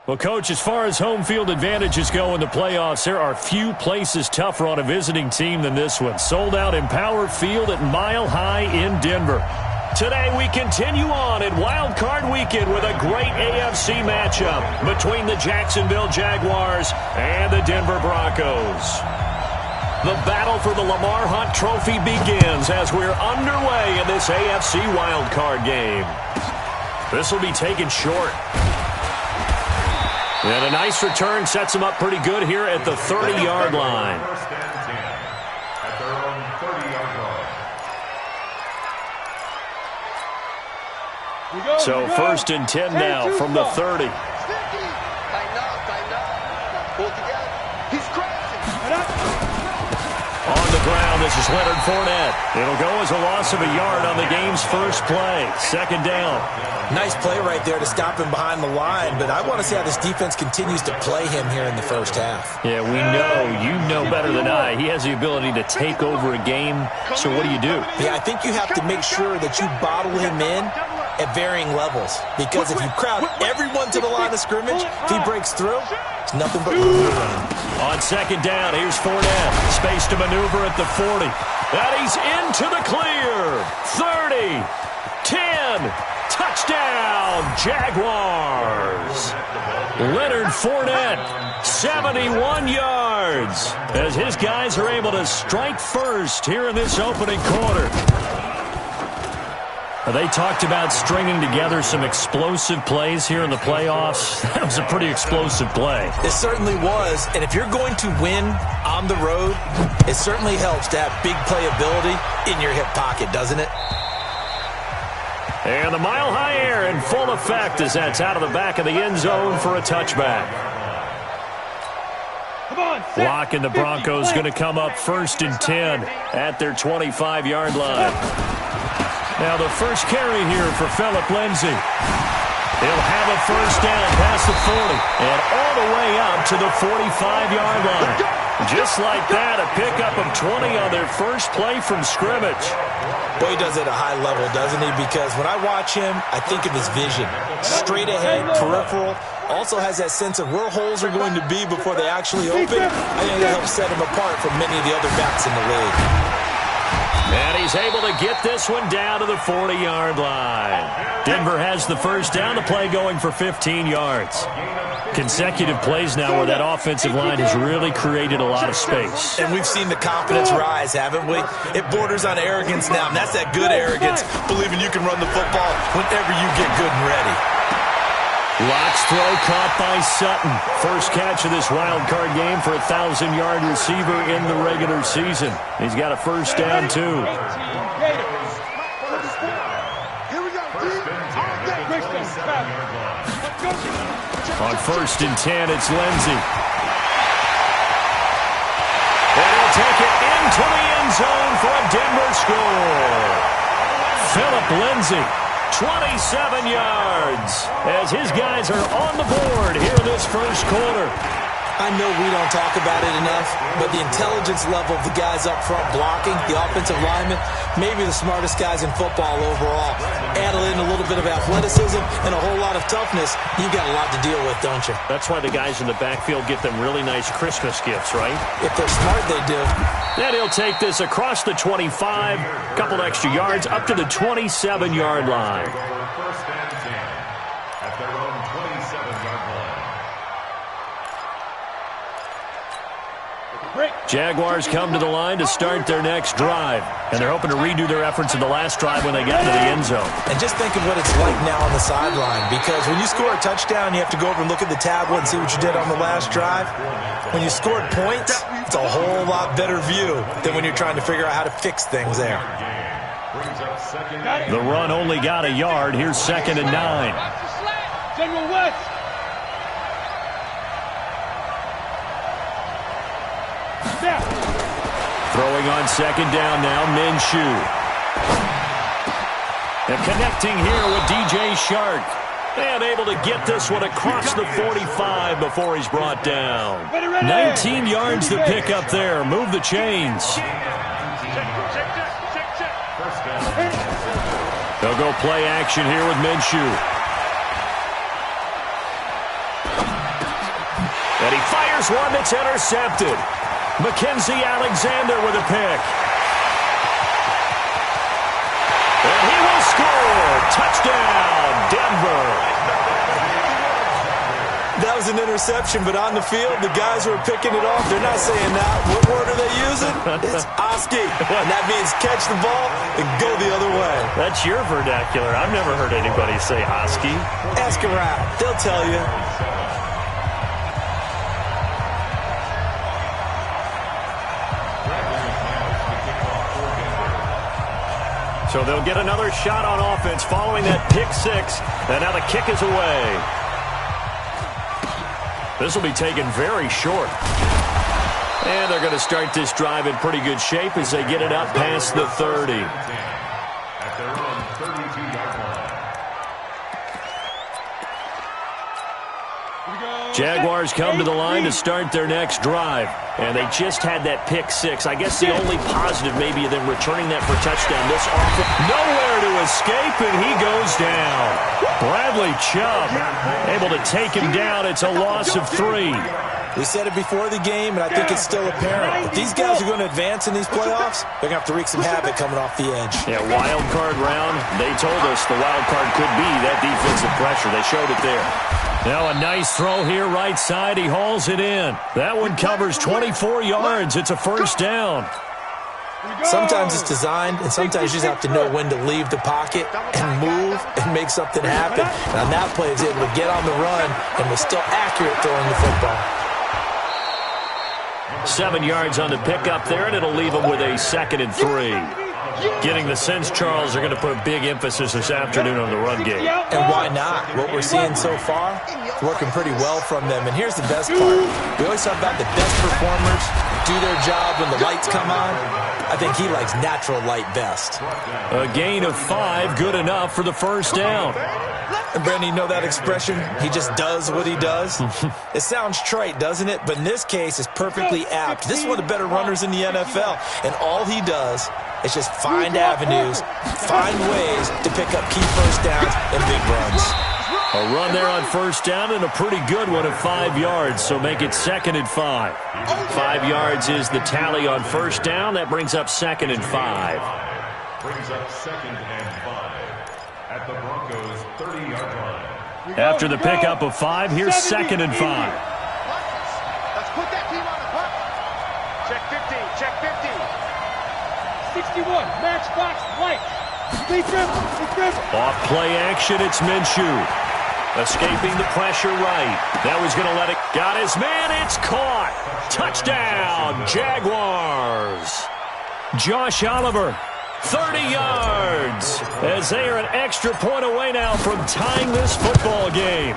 Well, Coach, as far as home field advantages go in the playoffs, there are few places tougher on a visiting team than this one. Sold out Empower Field at Mile High in Denver. Today we continue on in Wild Card Weekend with a great AFC matchup between the Jacksonville Jaguars and the Denver Broncos. The battle for the Lamar Hunt Trophy begins as we're underway in this AFC Wild Card game. This will be taken short. And a nice return sets him up pretty good here at the 30-yard line. First and 10 at their own 30-yard line. So first and 10 now from the 30. Tighten up. Pull together. He's crashing. On the ground, this is Leonard Fournette. It'll go as a loss of a yard on the game's first play. Second down. Nice play right there to stop him behind the line, but I want to see how this defense continues to play him here in the first half. Yeah, we know. You know better than I. He has the ability to take over a game, so what do? Yeah, I think you have to make sure that you bottle him in at varying levels, because if you crowd everyone to the line of scrimmage, if he breaks through, it's nothing but room to run. On second down, here's Fournette. Space to maneuver at the 40. And he's into the clear. 30, 10, touchdown, Jaguars. Leonard Fournette, 71 yards, as his guys are able to strike first here in this opening quarter. They talked about stringing together some explosive plays here in the playoffs. That was a pretty explosive play. It certainly was, and if you're going to win on the road, it certainly helps to have big playability in your hip pocket, doesn't it? And the mile-high air in full effect as that's out of the back of the end zone for a touchback. Lock and the Broncos going to come up first and 10 at their 25-yard line. Now the first carry here for Phillip Lindsay. He'll have a first down past the 40 and all the way up to the 45-yard line. Just like that, a pickup of 20 on their first play from scrimmage. Boy, he does it at a high level, doesn't he? Because when I watch him, I think of his vision. Straight ahead, peripheral. Also has that sense of where holes are going to be before they actually open. I think that helps set him apart from many of the other backs in the league. And he's able to get this one down to the 40-yard line. Denver has the first down, the play going for 15 yards. Consecutive plays now where that offensive line has really created a lot of space. And we've seen the confidence rise, haven't we? It borders on arrogance now, and that's that good arrogance, believing you can run the football whenever you get good and ready. Lock's throw caught by Sutton. First catch of this wild card game for a 1,000-yard receiver in the regular season. He's got a first down, too. On first and 10, it's Lindsay. And he'll take it into the end zone for a Denver score. Phillip Lindsay, 27 yards, as his guys are on the board here in this first quarter. I know we don't talk about it enough, but the intelligence level of the guys up front blocking, the offensive linemen, maybe the smartest guys in football overall. Add in a little bit of athleticism and a whole lot of toughness, you've got a lot to deal with, don't you? That's why the guys in the backfield get them really nice Christmas gifts, right? If they're smart, they do. Then he'll take this across the 25, couple extra yards, up to the 27-yard line. First and 10 at their own 27-yard line. Jaguars come to the line to start their next drive, and they're hoping to redo their efforts in the last drive when they got to the end zone. And just think of what it's like now on the sideline, because when you score a touchdown, you have to go over and look at the tablet and see what you did on the last drive. When you scored points, it's a whole lot better view than when you're trying to figure out how to fix things there. The run only got a yard. Here's second and 9. General West. Throwing on second down now, Minshew. And connecting here with DJ Shark. And able to get this one across the 45 before he's brought down. 19 yards to pick up there. Move the chains. They'll go play action here with Minshew. And he fires one that's intercepted. Mackenzie Alexander with a pick. And he will score. Touchdown, Denver. That was an interception, but on the field, the guys who are picking it off, they're not saying that. What word are they using? It's Oski. And that means catch the ball and go the other way. That's your vernacular. I've never heard anybody say Oski. Ask around. They'll tell you. So they'll get another shot on offense following that pick six. And now the kick is away. This will be taken very short. And they're going to start this drive in pretty good shape as they get it up past the 30. At their own 32-yard line. Jaguars come to the line to start their next drive. And they just had that pick six. I guess the only positive maybe of them returning that for a touchdown this often. Nowhere to escape, and he goes down. Bradley Chubb able to take him down. It's a loss of 3. We said it before the game, and I think it's still apparent. If these guys are going to advance in these playoffs, they're going to have to wreak some havoc coming off the edge. Yeah, wild card round. They told us the wild card could be that defensive pressure. They showed it there. Now a nice throw here right side. He hauls it in. That one covers 24 yards. It's a first down. Sometimes it's designed, and sometimes you just have to know when to leave the pocket and move and make something happen. And on that play, he was able to get on the run and was still accurate throwing the football. 7 yards on the pickup there, and it'll leave them with a 2nd and 3. Getting the sense, Charles, they're going to put a big emphasis this afternoon on the run game. And why not? What we're seeing so far, it's working pretty well from them. And here's the best part. We always talk about the best performers do their job when the lights come on. I think he likes natural light best. A gain of 5, good enough for the first down. And Brandon, you know that expression? He just does what he does? It sounds trite, doesn't it? But in this case, it's perfectly apt. This is one of the better runners in the NFL. And all he does is just find avenues, find ways to pick up key first downs and big runs. A run there on first down and a pretty good one of 5 yards, so make it 2nd and 5. 5 yards is the tally on first down. That brings up 2nd and 5. Brings up 2nd and 5 at the Broncos' 30-yard line. After the pickup of 5, here's 2nd and 5. Let's put that team on the clock. Check 15, check 15. 61, match box, right. They dribble. Off play action, it's Minshew. Escaping the pressure right. That was going to let it. Got his man, it's caught. Touchdown, Jaguars. Josh Oliver, 30 yards. As they are an extra point away now from tying this football game.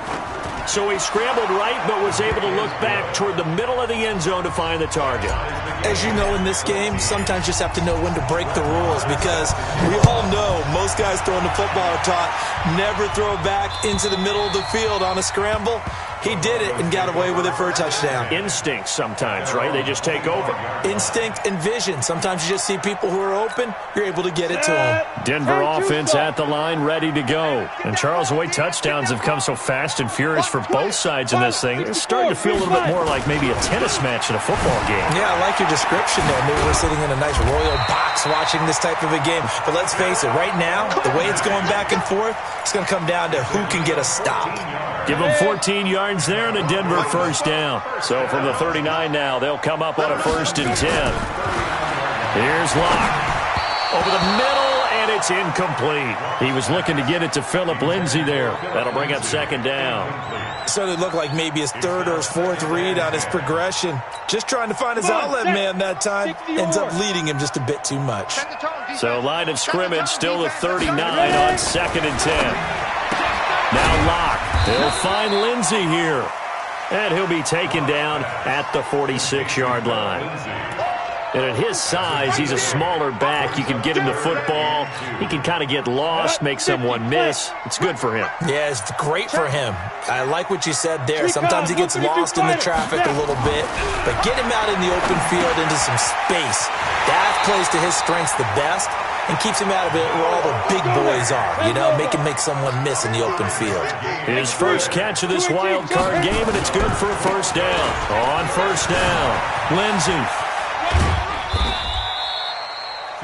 So he scrambled right, but was able to look back toward the middle of the end zone to find the target. As you know in this game, sometimes you just have to know when to break the rules because we all know most guys throwing the football are taught never throw back into the middle of the field on a scramble. He did it and got away with it for a touchdown. Instinct sometimes, right? They just take over. Instinct and vision. Sometimes you just see people who are open, you're able to get it to them. Denver offense at the line, ready to go. And Charles, the way touchdowns have come so fast and furious for both sides in this thing, it's starting to feel a little bit more like maybe a tennis match in a football game. Yeah, I like your description there. Maybe we're sitting in a nice royal box watching this type of a game. But let's face it, right now, the way it's going back and forth, it's going to come down to who can get a stop. Give them 14 yards there and a Denver first down. So from the 39 now, they'll come up on a 1st and 10. Here's Locke. Over the middle, and it's incomplete. He was looking to get it to Phillip Lindsay there. That'll bring up 2nd down. So it looked like maybe his 3rd or his 4th read on his progression. Just trying to find his outlet man that time. Ends up leading him just a bit too much. So line of scrimmage still the 39 on 2nd and 10. Now Locke. He'll find Lindsay here. And he'll be taken down at the 46-yard line. And at his size, he's a smaller back. You can get him the football. He can kind of get lost, make someone miss. It's good for him. Yeah, it's great for him. I like what you said there. Sometimes he gets lost in the traffic a little bit. But get him out in the open field into some space. That plays to his strengths the best. and keeps him out of it where all the big boys are, you know, make someone miss in the open field. His first catch of this wild card game, and it's good for a first down. On first down, Lindsey.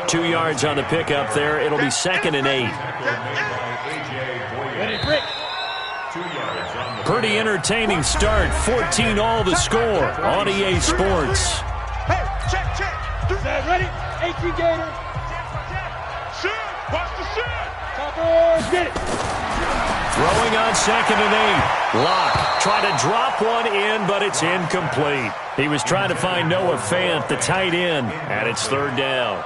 2 yards on the pickup there. It'll be 2nd and 8. Pretty entertaining start. 14 all the score on EA Sports. Hey, check. Ready? 18 Gator. Shoot. Watch the shoot. Tucker, get it. Throwing on 2nd and 8. Locke tried to drop one in, but it's incomplete. He was trying to find Noah Fant, the tight end, and it's 3rd down.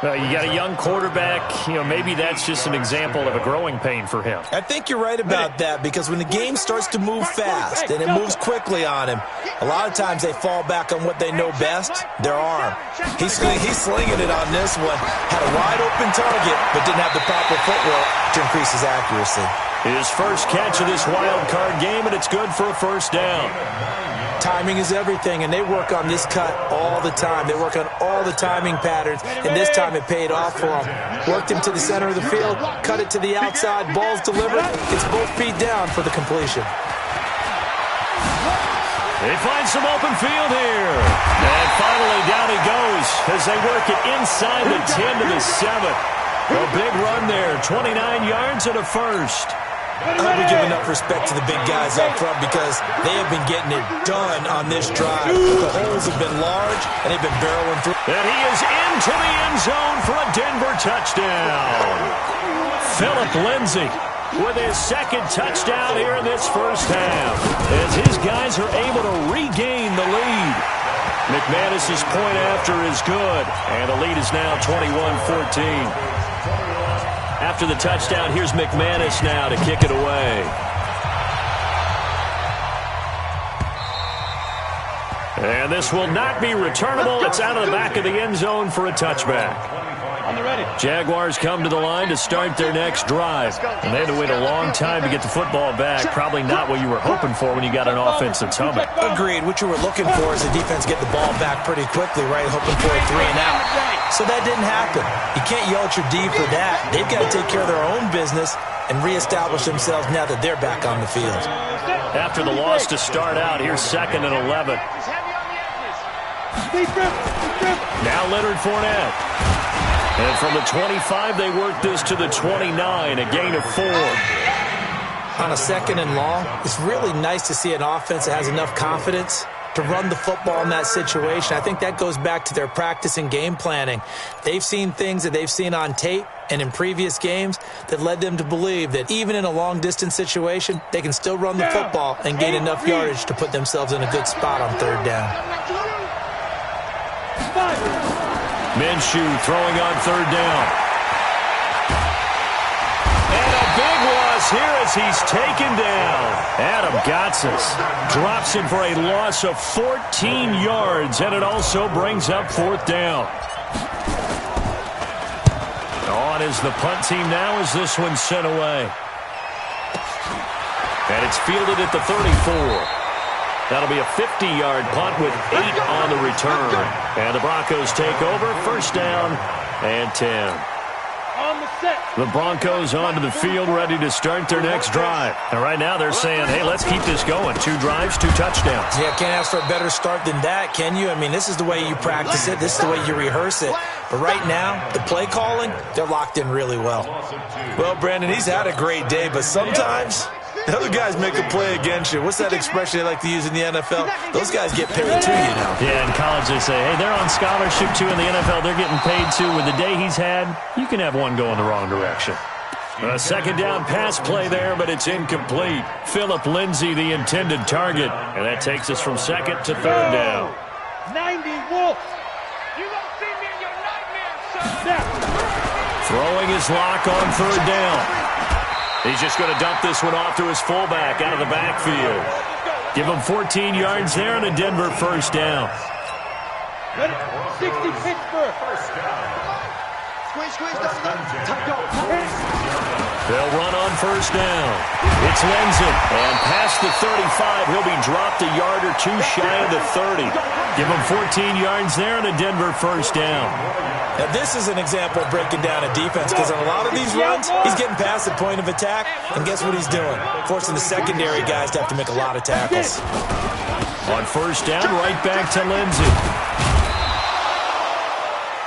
You got a young quarterback. You know, maybe that's just an example of a growing pain for him. I think you're right about that, because when the game starts to move fast and it moves quickly on him, a lot of times they fall back on what they know best, their arm. He's slinging it on this one. Had a wide open target, but didn't have the proper footwork to increase his accuracy. His first catch of this wild card game, and it's good for a first down. Timing is everything, and they work on this cut all the time. They work on all the timing patterns, and this time it paid off for them. Worked him to the center of the field, cut it to the outside, ball's delivered. It's both feet down for the completion. They find some open field here. And finally down he goes as they work it inside the 10 to the 7. A big run there, 29 yards and a first. We give enough respect to the big guys up front, because they have been getting it done on this drive. The holes have been large, and they've been barreling through. And he is into the end zone for a Denver touchdown. Philip Lindsay with his 2nd touchdown here in this first half, as his guys are able to regain the lead. McManus's point after is good, and the lead is now 21-14. After the touchdown, here's McManus now to kick it away. And this will not be returnable. It's out of the back of the end zone for a touchback. On the ready. Jaguars come to the line to start their next drive. And they had to wait a long time to get the football back. Probably not what you were hoping for when you got an offense that's humming. Agreed. What you were looking for is the defense get the ball back pretty quickly, right? Hoping for a 3 and out. So that didn't happen. You can't yell at your D for that. They've got to take care of their own business and reestablish themselves now that they're back on the field. After the loss to start out, here's 2nd and 11. Now Leonard Fournette. And from the 25, they work this to the 29, a gain of 4. On a 2nd and long, it's really nice to see an offense that has enough confidence to run the football in that situation. I think that goes back to their practice and game planning. They've seen things that they've seen on tape and in previous games that led them to believe that even in a long-distance situation, they can still run the football and gain enough yardage to put themselves in a good spot on 3rd down. Minshew throwing on 3rd down. And a big loss here as he's taken down. Adam Gotsis drops him for a loss of 14 yards, and it also brings up 4th down. On is the punt team now as this one's sent away. And it's fielded at the 34. That'll be a 50-yard punt with 8 on the return. And the Broncos take over, 1st down and 10. On the set. The Broncos onto the field, ready to start their next drive. And right now they're saying, hey, let's keep this going. 2 drives, 2 touchdowns. Yeah, can't ask for a better start than that, can you? I mean, this is the way you practice it. This is the way you rehearse it. But right now, the play calling, they're locked in really well. Well, Brandon, he's had a great day, but sometimes the other guys make a play against you. What's that expression they like to use in the NFL? Those guys get paid too, you know. Yeah, in college they say, hey, they're on scholarship too. In the NFL, they're getting paid too. With the day he's had, you can have one go in the wrong direction. A 2nd down pass play there, but it's incomplete. Philip Lindsay, the intended target. And that takes us from 2nd to 3rd down. 90 Wolf. You won't see me in your nightmares, son. Throwing his lock on 3rd down. He's just going to dump this one off to his fullback out of the backfield. Give him 14 yards there and a Denver 1st down. Ready? 60 Pittsburgh. Squeeze, They'll run on first down. It's Lenzen. And past the 35, he'll be dropped a yard or two shy of the 30. Give him 14 yards there and a Denver first down. Now, this is an example of breaking down a defense because on a lot of these runs, he's getting past the point of attack, and guess what he's doing? Forcing the secondary guys to have to make a lot of tackles. On first down, right back to Lindsey.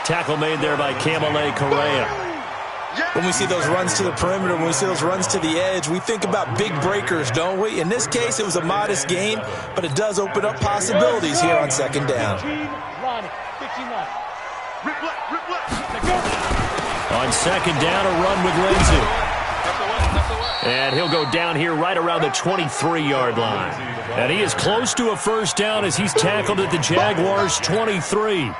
Tackle made there by Kamale Correa. When we see those runs to the perimeter, when we see those runs to the edge, we think about big breakers, don't we? In this case, it was a modest gain, but it does open up possibilities here on second down. On second down, a run with Lindsey. And he'll go down here right around the 23-yard line. And he is close to a first down as he's tackled at the Jaguars' 23.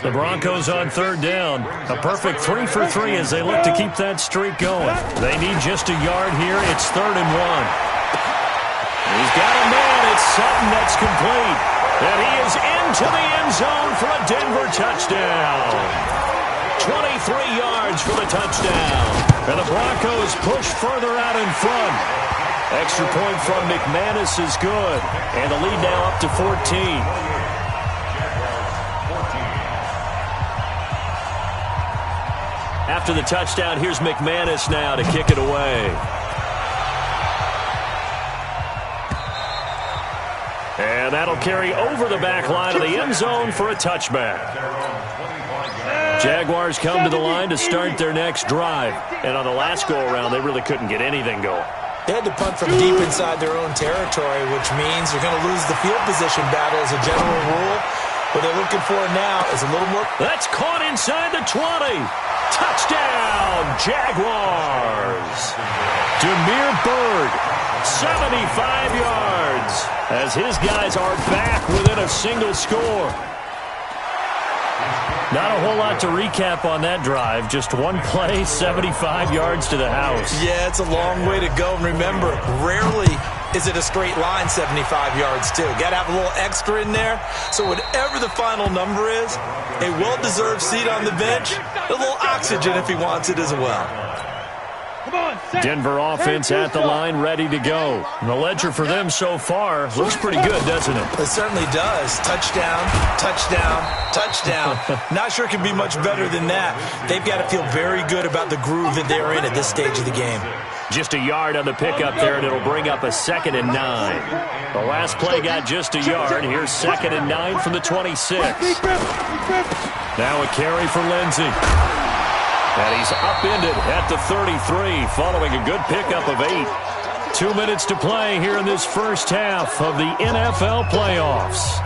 The Broncos on third down. A perfect 3 for 3 as they look to keep that streak going. They need just a yard here. It's 3rd and 1. He's got a man. It's Sutton that's complete. And he is into the end zone for a Denver touchdown. 23 yards for the touchdown. And the Broncos push further out in front. Extra point from McManus is good. And the lead now up to 14. After the touchdown, here's McManus now to kick it away. And that'll carry over the back line of the end zone for a touchback. Jaguars come to the line to start their next drive. And on the last go-around, they really couldn't get anything going. They had to punt from deep inside their own territory, which means they're going to lose the field position battle as a general rule. What they're looking for now is a little more. That's caught inside the 20. Touchdown, Jaguars. Demir Bird, 75 yards, as his guys are back within a single score. Not a whole lot to recap on that drive. Just one play, 75 yards to the house. Yeah, it's a long way to go. And remember, rarely is it a straight line 75 yards, too. Got to have a little extra in there. So whatever the final number is, a well-deserved seat on the bench, a little oxygen if he wants it as well. Denver offense at the line, ready to go. And the ledger for them so far looks pretty good, doesn't it? It certainly does. Touchdown, touchdown, touchdown. Not sure it can be much better than that. They've got to feel very good about the groove that they're in at this stage of the game. Just a yard on the pickup there, and it'll bring up a 2nd and 9. The last play got just a yard. Here's 2nd and 9 from the 26. Now a carry for Lindsey. And he's upended at the 33 following a good pickup of 8. 2 minutes to play here in this first half of the NFL playoffs.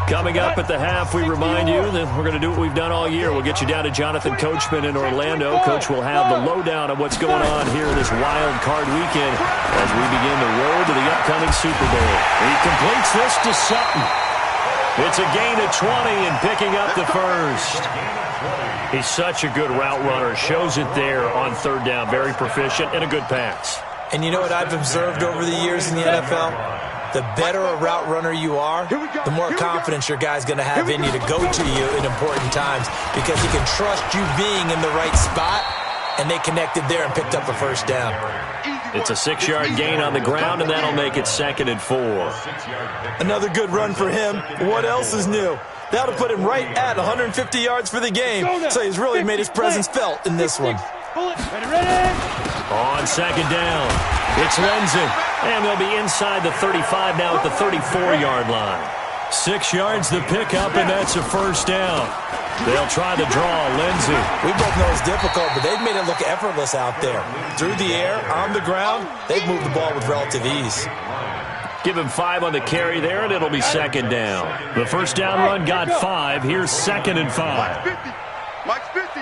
Coming up at the half, we remind you that we're going to do what we've done all year. We'll get you down to Jonathan Coachman in Orlando. Coach will have the lowdown of what's going on here this wild card weekend as we begin the road to the upcoming Super Bowl. He completes this to Sutton. It's a gain of 20 and picking up the first. He's such a good route runner. Shows it there on third down. Very proficient and a good pass. And you know what I've observed over the years in the NFL? The better a route runner you are, the more confidence your guy's going to have in you to go to you in important times because he can trust you being in the right spot, and they connected there and picked up a first down. It's a 6-yard gain on the ground, and that'll make it 2nd and 4. Another good run for him. What else is new? That'll put him right at 150 yards for the game, so he's really made his presence felt in this one. On second down, it's Lindsey. And they'll be inside the 35 now at the 34-yard line. 6 yards the pickup, and that's a first down. They'll try the draw, Lindsey. We both know it's difficult, but they've made it look effortless out there. Through the air, on the ground, they've moved the ball with relative ease. Give him 5 on the carry there, and it'll be 2nd down. The first down run got 5. Here's 2nd and 5. Mike's 50.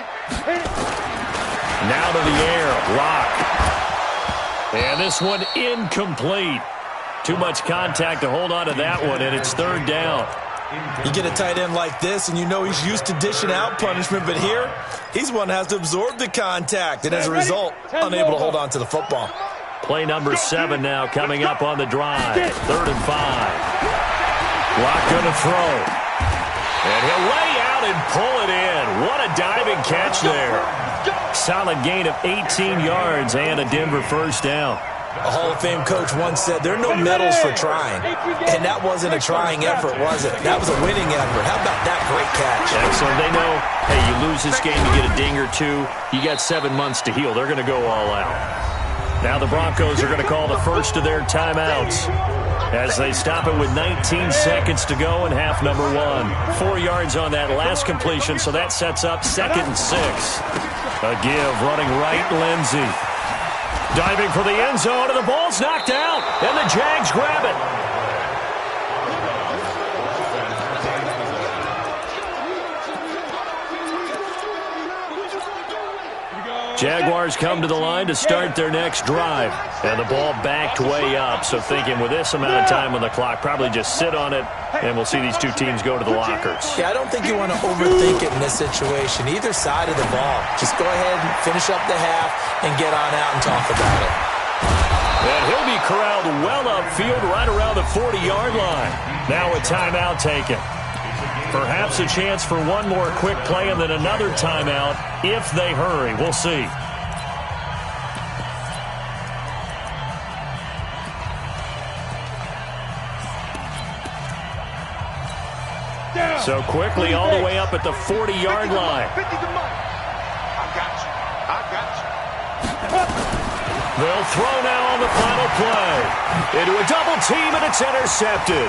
Now to the air, Rock. And this one incomplete. Too much contact to hold on to that one, and it's 3rd down. You get a tight end like this, and you know he's used to dishing out punishment, but here, he's one that has to absorb the contact, and as a result, unable to hold on to the football. Play number 7 now coming up on the drive. 3rd and 5. Lock going to throw. And he'll lay out and pull it in. What a diving catch there. Solid gain of 18 yards and a Denver first down. A Hall of Fame coach once said, there are no medals for trying. And that wasn't a trying effort, was it? That was a winning effort. How about that great catch? Excellent. They know, hey, you lose this game, you get a ding or two. You got 7 months to heal. They're going to go all out. Now the Broncos are going to call the first of their timeouts as they stop it with 19 seconds to go in half number 1. 4 yards on that last completion, so that sets up 2nd and 6. A give running right, Lindsey. Diving for the end zone, and the ball's knocked out, and the Jags grab it. Jaguars come to the line to start their next drive. And the ball backed way up, so thinking with this amount of time on the clock, probably just sit on it, and we'll see these two teams go to the lockers. Yeah, I don't think you want to overthink it in this situation. Either side of the ball. Just go ahead and finish up the half and get on out and talk about it. And he'll be corralled well upfield right around the 40-yard line. Now a timeout taken. Perhaps a chance for one more quick play and then another timeout if they hurry. We'll see. So quickly all the way up at the 40-yard line. They'll throw now on the final play. Into a double team, and it's intercepted.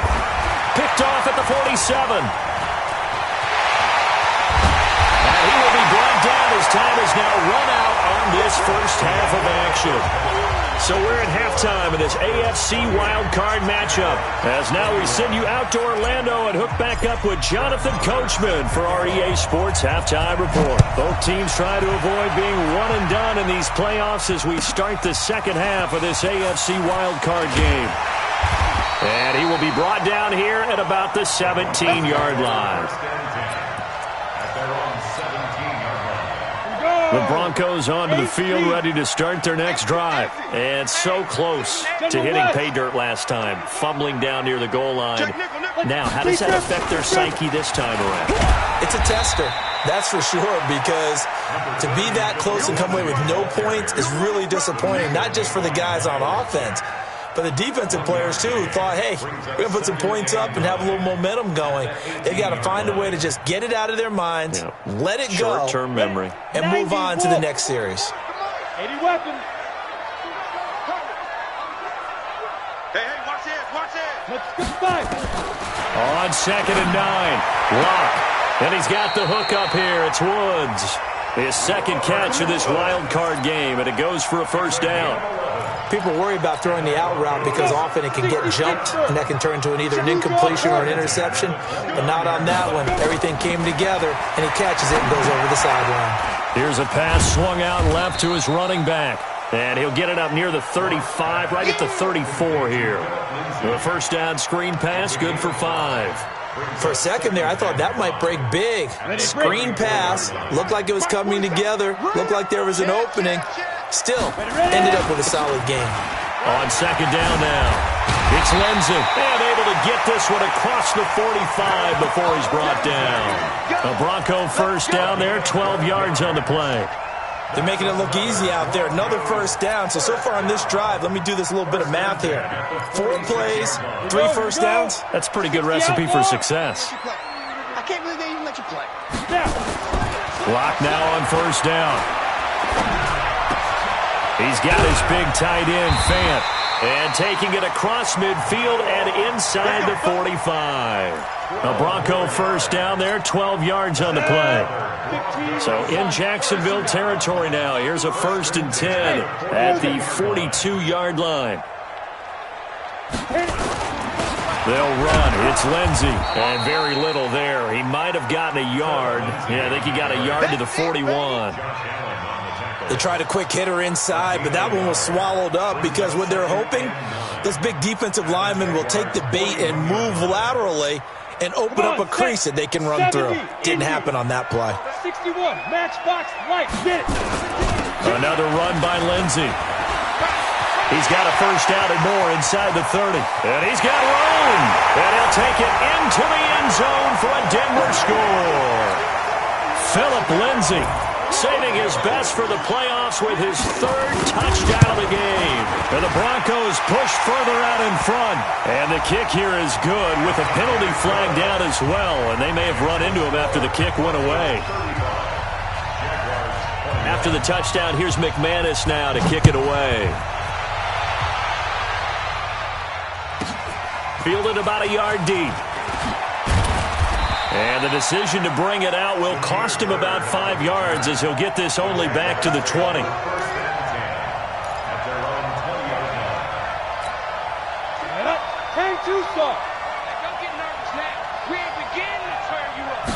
Picked off at the 47. Brought down as time is now run out on this first half of action. So we're at halftime in this AFC wildcard matchup. As now we send you out to Orlando and hook back up with Jonathan Coachman for our EA Sports Halftime Report. Both teams try to avoid being one and done in these playoffs as we start the second half of this AFC wildcard game. And he will be brought down here at about the 17-yard line. The Broncos onto the field, ready to start their next drive. And so close to hitting pay dirt last time, fumbling down near the goal line. Now, how does that affect their psyche this time around? It's a tester, that's for sure, because to be that close and come away with no points is really disappointing, not just for the guys on offense, but the defensive players, too, who thought, hey, we're going to put some points up and have a little momentum going. They got to find a way to just get it out of their minds, let it go, short-term memory, and move on to the next series. 80 weapons. Hey, watch it. Let's go fight. On 2nd and 9, Lock. And he's got the hook up here. It's Woods. His second catch of this wild card game, and it goes for a first down. People worry about throwing the out route because often it can get jumped, and that can turn into either an incompletion or an interception. But not on that one. Everything came together, and he catches it and goes over the sideline. Here's a pass swung out left to his running back. And he'll get it up near the 35, right at the 34 here. The first down screen pass, good for 5. For a second there, I thought that might break big. Screen pass, looked like it was coming together, looked like there was an opening. Still, ended up with a solid game. On second down now, it's Lindsey. And able to get this one across the 45 before he's brought down. A Bronco first down there, 12 yards on the play. They're making it look easy out there. Another first down. So far on this drive, let me do this little bit of math here. 4 plays, 3 first downs. That's a pretty good recipe for success. I can't believe they even let you play. Lock now on first down. He's got his big tight end, Fant. And taking it across midfield and inside the 45. A Bronco first down there, 12 yards on the play. So in Jacksonville territory now. Here's a 1st and 10 at the 42-yard line. They'll run. It's Lindsey. And very little there. He might have gotten a yard. Yeah, I think he got a yard to the 41. They tried a quick hitter inside, but that one was swallowed up because what they're hoping, this big defensive lineman will take the bait and move laterally and open up a crease that they can run through. Didn't happen on that play. 61, matchbox, right, get it. Another run by Lindsey. He's got a first down and more inside the 30. And he's got room. And he'll take it into the end zone for a Denver score. Philip Lindsay saving his best for the playoffs with his third touchdown of the game. And the Broncos push further out in front. And the kick here is good with a penalty flag down as well. And they may have run into him after the kick went away. After the touchdown, here's McManus now to kick it away. Fielded about a yard deep. And the decision to bring it out will cost him about 5 yards as he'll get this only back to the 20. Hang too soft. Don't get nervous now. We ain't beginning to turn you up.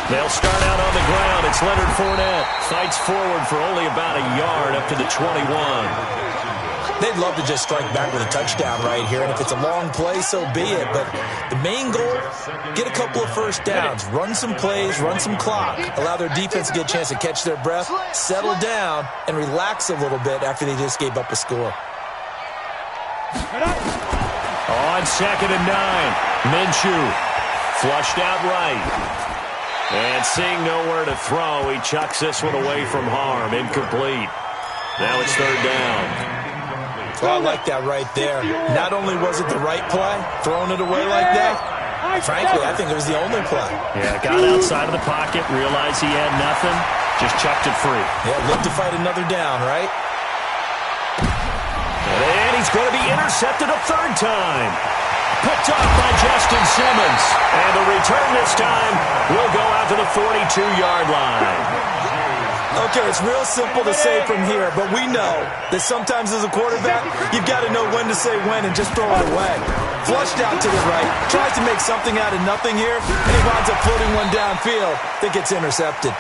They'll start out on the ground. It's Leonard Fournette. Fights forward for only about a yard up to the 21. They'd love to just strike back with a touchdown right here, and if it's a long play, so be it. But the main goal, get a couple of first downs, run some plays, run some clock, allow their defense to get a chance to catch their breath, settle down, and relax a little bit after they just gave up a score. On 2nd and 9, Minshew flushed out right. And seeing nowhere to throw, he chucks this one away from harm. Incomplete. Now it's 3rd down. Well, I like that right there. Not only was it the right play, throwing it away like that, frankly, I think it was the only play. Yeah, got outside of the pocket, realized he had nothing, just chucked it free. Yeah, look to fight another down, right? And he's going to be intercepted a 3rd time. Picked off by Justin Simmons. And the return this time will go out to the 42-yard line. Okay, it's real simple to say from here, but we know that sometimes as a quarterback, you've got to know when to say when and just throw it away. Flushed out to the right, tries to make something out of nothing here, and he winds up floating one downfield that gets intercepted.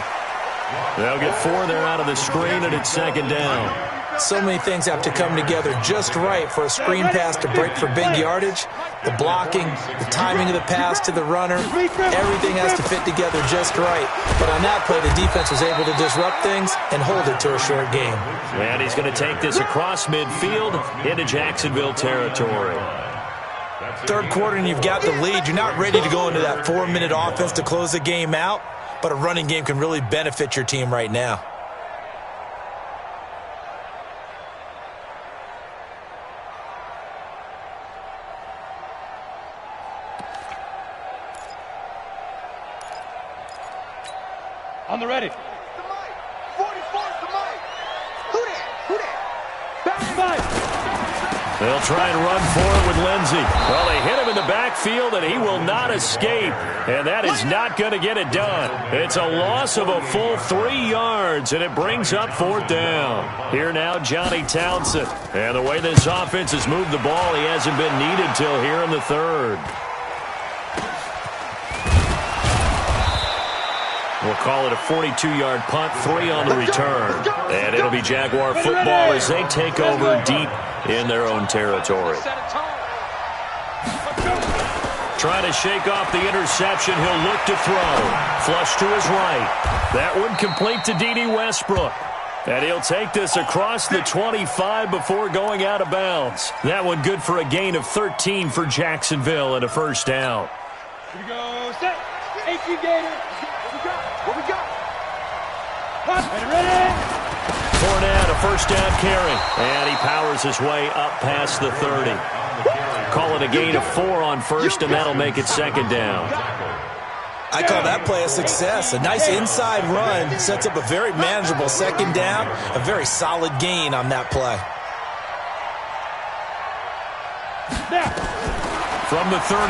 They'll get 4 there out of the screen, and it's 2nd down. So many things have to come together just right for a screen pass to break for big yardage. The blocking, the timing of the pass to the runner, everything has to fit together just right. But on that play, the defense was able to disrupt things and hold it to a short game. And he's going to take this across midfield into Jacksonville territory. 3rd quarter and you've got the lead. You're not ready to go into that 4-minute offense to close the game out, but a running game can really benefit your team right now. On the ready. The mic. 44's the mic. Who that? Back. They'll try and run for it with Lindsay. Well, they hit him in the backfield, and he will not escape. And that is not going to get it done. It's a loss of a full 3 yards, and it brings up 4th down. Here now, Johnny Townsend. And the way this offense has moved the ball, he hasn't been needed till here in the 3rd. We'll call it a 42-yard punt, 3 on the return. And it'll be Jaguar football as they take over deep in their own territory. Trying to shake off the interception. He'll look to throw. Flush to his right. That one complete to D.D. Westbrook. And he'll take this across the 25 before going out of bounds. That one good for a gain of 13 for Jacksonville and a 1st down. Here we go. Set. 18 Gator. What we got? Ready? Fournette, a 1st down carry. And he powers his way up past the 30. Call it a gain of 4 on 1st, and that'll make it 2nd down. I call that play a success. A nice inside run sets up a very manageable 2nd down. A very solid gain on that play. From the 31,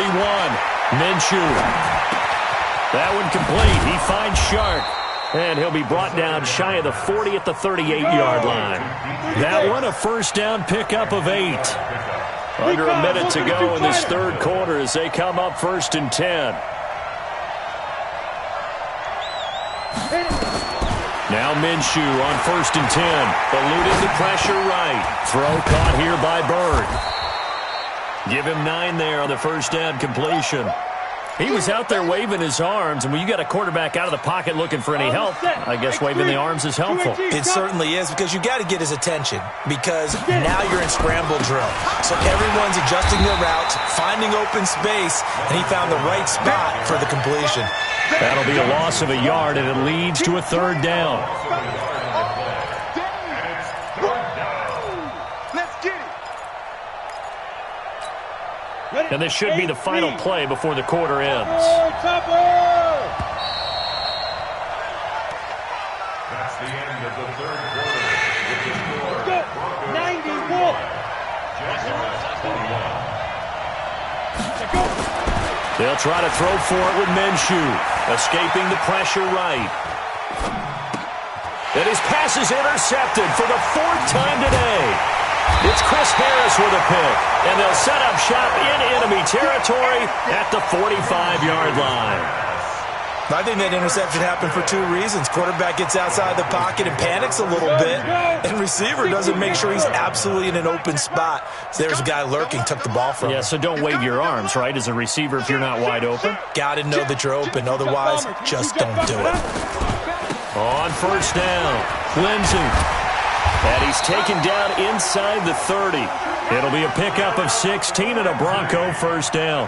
Minshew. That one complete. He finds Shark. And he'll be brought down shy of the 40 at the 38-yard line. That one a 1st down pickup of 8. Under a minute to go in this 3rd quarter as they come up 1st and 10. Now Minshew on 1st and 10. Eluding the pressure right. Throw caught here by Bird. Give him 9 there on the 1st down completion. He was out there waving his arms, and when you got a quarterback out of the pocket looking for any help, I guess waving the arms is helpful. It certainly is, because you got to get his attention, because now you're in scramble drill. So everyone's adjusting their routes, finding open space, and he found the right spot for the completion. That'll be a loss of a yard, and it leads to a third down. And this should be the final play before the quarter ends. That's the end of the third quarter. With the score, 91. They'll try to throw for it with Minshew. Escaping the pressure right. And his pass is intercepted for the fourth time today. It's Chris Harris with a pick, and they'll set up shop in enemy territory at the 45-yard line. I think that interception happened for two reasons. Quarterback gets outside the pocket and panics a little bit, and receiver doesn't make sure he's absolutely in an open spot. So there's a guy lurking, took the ball from him. Yeah, so don't wave your arms, right, as a receiver if you're not wide open? Got to know that you're open. Otherwise, just don't do it. On first down, Lindsey. And he's taken down inside the 30. It'll be a pickup of 16 and a Bronco first down.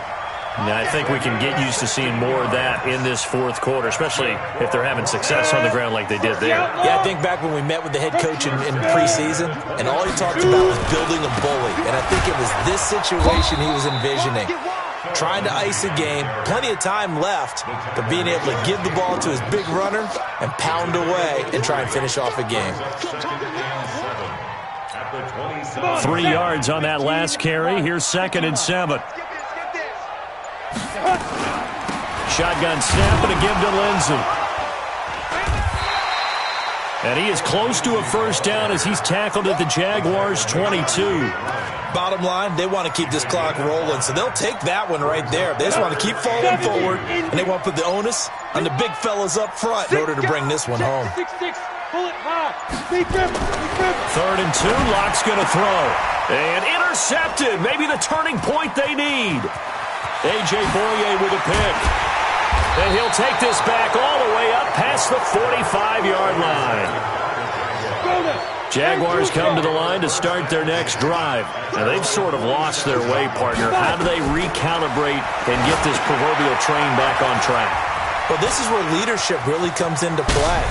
Now, I think we can get used to seeing more of that in this fourth quarter, especially if they're having success on the ground like they did there. Yeah, I think back when we met with the head coach in preseason, and all he talked about was building a bully. And I think it was this situation he was envisioning. Trying to ice a game, plenty of time left, but being able to give the ball to his big runner and pound away and try and finish off a game. 3 yards on that last carry. Here's 2nd and 7. Shotgun snap and a give to Lindsey. And he is close to a first down as he's tackled at the Jaguars' 22. Bottom line, they want to keep this clock rolling, so they'll take that one right there. They just want to keep falling forward, and they want to put the onus on the big fellas up front in order to bring this one home. 3rd and 2, Locke's going to throw. And intercepted, maybe the turning point they need. A.J. Boye with a pick. And he'll take this back all the way up past the 45-yard line. Jaguars come to the line to start their next drive. And they've sort of lost their way, partner. How do they recalibrate and get this proverbial train back on track? Well, this is where leadership really comes into play.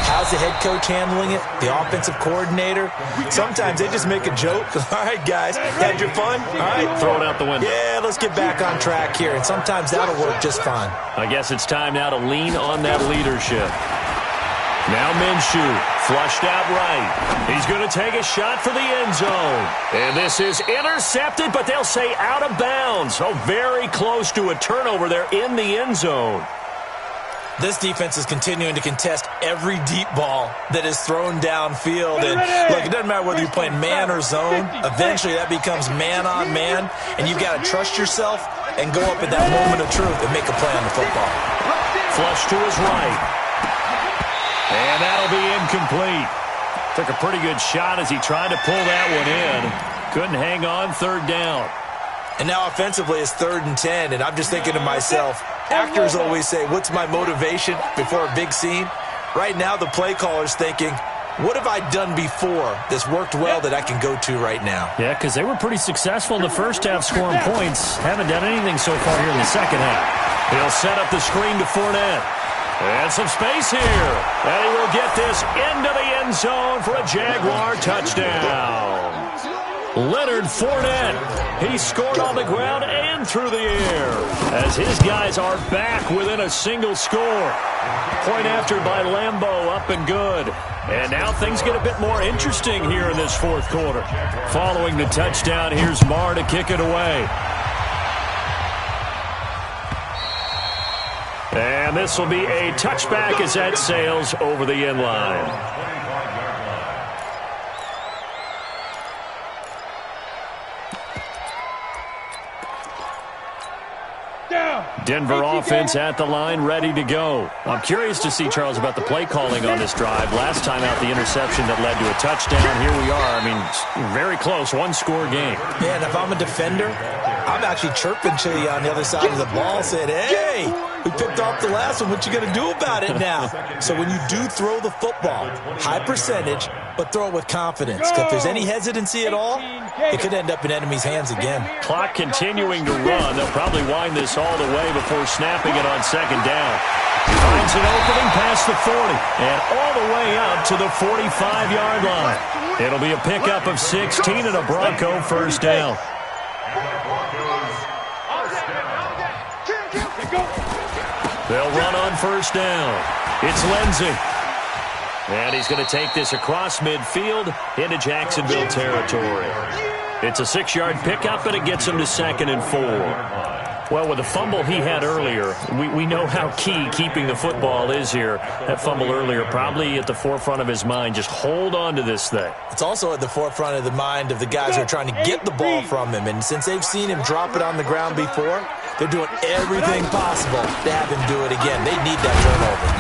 How's the head coach handling it? The offensive coordinator? Sometimes they just make a joke. All right, guys, had your fun? All right. Throw it out the window. Yeah, let's get back on track here. And sometimes that'll work just fine. I guess it's time now to lean on that leadership. Now Minshew, flushed out right. He's going to take a shot for the end zone. And this is intercepted, but they'll say out of bounds. So very close to a turnover there in the end zone. This defense is continuing to contest every deep ball that is thrown downfield. And look, it doesn't matter whether you're playing man or zone. Eventually that becomes man on man, and you've got to trust yourself and go up at that moment of truth and make a play on the football. Flush to his right. And that'll be incomplete. Took a pretty good shot as he tried to pull that one in. Couldn't hang on, 3rd down. And now offensively it's 3rd and 10, and I'm just thinking to myself, actors always say, what's my motivation before a big scene? Right now the play caller's thinking, what have I done before that's worked well that I can go to right now? Yeah, because they were pretty successful in the first half scoring points. Haven't done anything so far here in the second half. He'll set up the screen to Fournette. And some space here. And he will get this into the end zone for a Jaguar touchdown. Leonard Fournette. He scored on the ground and through the air as his guys are back within a single score. Point after by Lambeau, up and good. And now things get a bit more interesting here in this fourth quarter. Following the touchdown, here's Marr to kick it away. And this will be a touchback as that sails over the end line. Denver offense at the line, ready to go. I'm curious to see, Charles, about the play calling on this drive. Last time out, the interception that led to a touchdown. Here we are. I mean, very close, one-score game. Yeah, and if I'm a defender, I'm actually chirping to you on the other side of the ball, saying, hey, we picked off the last one. What you going to do about it now? So when you do throw the football, high percentage, but throw it with confidence. If there's any hesitancy at all, it could end up in enemy's hands again. Clock continuing to run. They'll probably wind this all the way before snapping it on second down. Finds an opening past the 40 and all the way up to the 45-yard line. It'll be a pickup of 16 and a Bronco first down. They'll run on first down. It's Lindsey. And he's going to take this across midfield into Jacksonville territory. It's a 6-yard pickup, and it gets him to 2nd and 4. Well, with the fumble he had earlier, we know how key keeping the football is here. That fumble earlier probably at the forefront of his mind. Just hold on to this thing. It's also at the forefront of the mind of the guys who are trying to get the ball from him. And since they've seen him drop it on the ground before, they're doing everything possible to have him do it again. They need that turnover.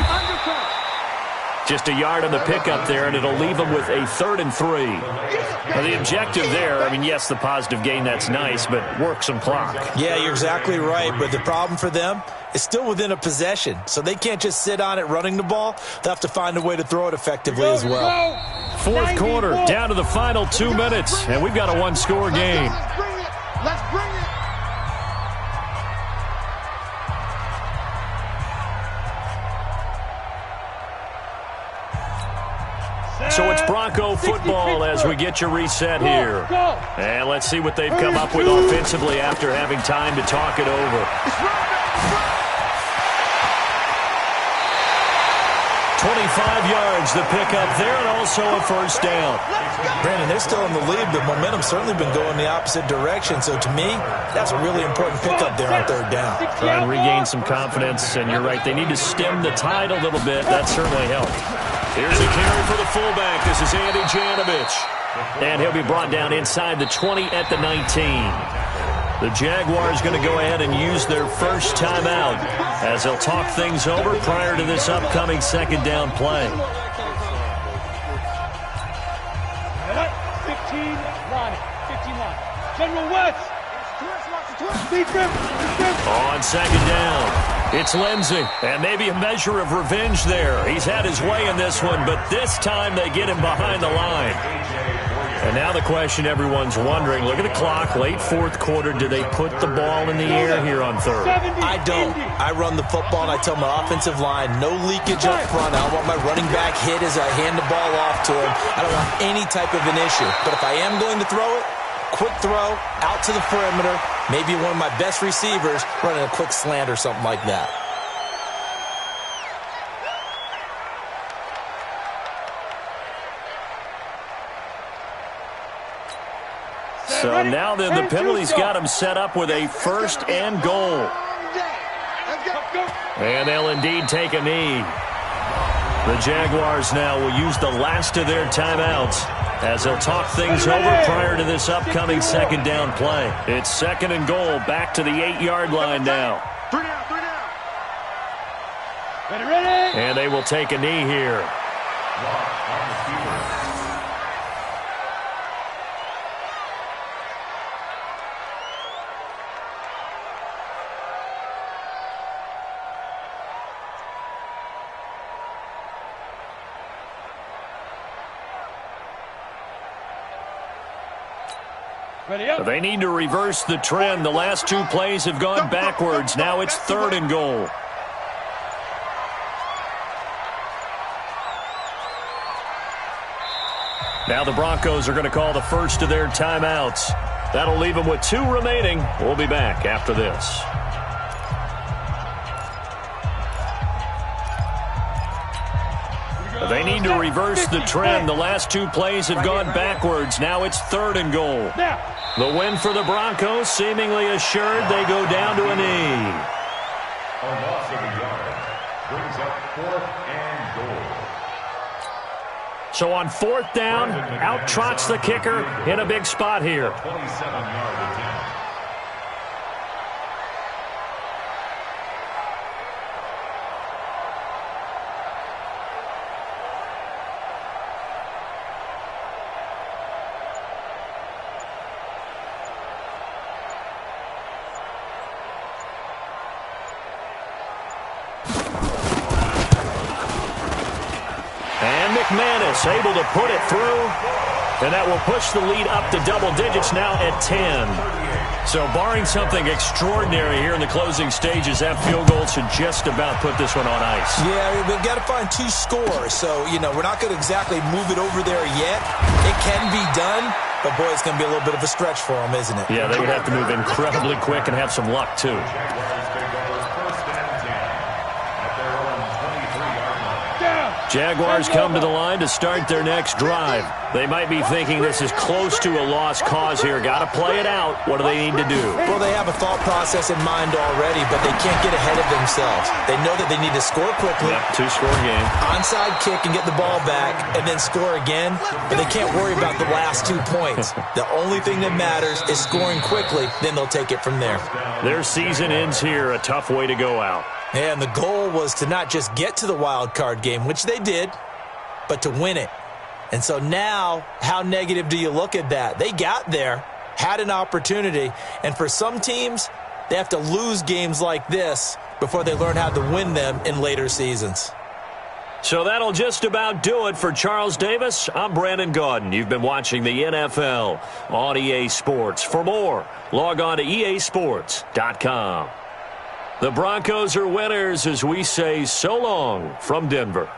Just a yard on the pickup there, and it'll leave him with a 3rd and 3. Now, the objective there, I mean, yes, the positive gain, that's nice, but work some clock. Yeah, you're exactly right, but the problem for them is still within a possession, so they can't just sit on it running the ball. They'll have to find a way to throw it effectively as well. Fourth quarter, down to the final 2 minutes, and we've got a one-score game. Let's bring it. So it's Bronco football as we get you reset here. And let's see what they've come up with offensively after having time to talk it over. 25 yards the pickup there, and also a first down. Brandon, they're still in the lead, but momentum's certainly been going the opposite direction. So to me, that's a really important pickup there on 3rd down. Try and regain some confidence, and you're right, they need to stem the tide a little bit. That certainly helped. Here's a carry for the fullback. This is Andy Janovich. And he'll be brought down inside the 20 at the 19. The Jaguars going to go ahead and use their first timeout as they'll talk things over prior to this upcoming 2nd down play. 15, line. 15 line. General West. On 2nd down. It's Lindsey, and maybe a measure of revenge there. He's had his way in this one, but this time they get him behind the line. And now the question everyone's wondering, look at the clock, late 4th quarter, do they put the ball in the air here on 3rd? I don't. I run the football, and I tell my offensive line, no leakage up front. I don't want my running back hit as I hand the ball off to him. I don't want any type of an issue. But if I am going to throw it, quick throw, out to the perimeter, maybe one of my best receivers running a quick slant or something like that. So now then the penalty's got him set up with a 1st and goal. And they'll indeed take a knee. The Jaguars now will use the last of their timeouts as they'll talk things over prior to this upcoming 2nd down play. It's 2nd and goal, back to the 8-yard line now. 3 down, 3 down. Ready. And they will take a knee here. They need to reverse the trend. The last 2 plays have gone backwards. Now it's 3rd and goal. Now the Broncos are going to call the first of their timeouts. That'll leave them with 2 remaining. We'll be back after this. They need to reverse the trend. The last 2 plays have gone backwards. Now it's 3rd and goal. The win for the Broncos seemingly assured. They go down to a knee. A loss of a yard brings up 4th and goal. So on 4th down, out trots the kicker in a big spot here. 27-yard attempt. McManus able to put it through, and that will push the lead up to double digits now at 10. So barring something extraordinary here in the closing stages, that field goal should just about put this one on ice. Yeah, we've got to find 2 scores. So, we're not going to exactly move it over there yet. It can be done, but, boy, it's going to be a little bit of a stretch for them, isn't it? Yeah, they would have to move incredibly quick and have some luck, too. Jaguars come to the line to start their next drive. They might be thinking this is close to a lost cause here. Got to play it out. What do they need to do? Well, they have a thought process in mind already, but they can't get ahead of themselves. They know that they need to score quickly. Yep, 2-score game. Onside kick and get the ball back and then score again. But they can't worry about the last 2 points. The only thing that matters is scoring quickly. Then they'll take it from there. Their season ends here. A tough way to go out. And the goal was to not just get to the wild card game, which they did, but to win it. And so now, how negative do you look at that? They got there, had an opportunity, and for some teams, they have to lose games like this before they learn how to win them in later seasons. So that'll just about do it for Charles Davis. I'm Brandon Gaudin. You've been watching the NFL on EA Sports. For more, log on to easports.com. The Broncos are winners as we say so long from Denver.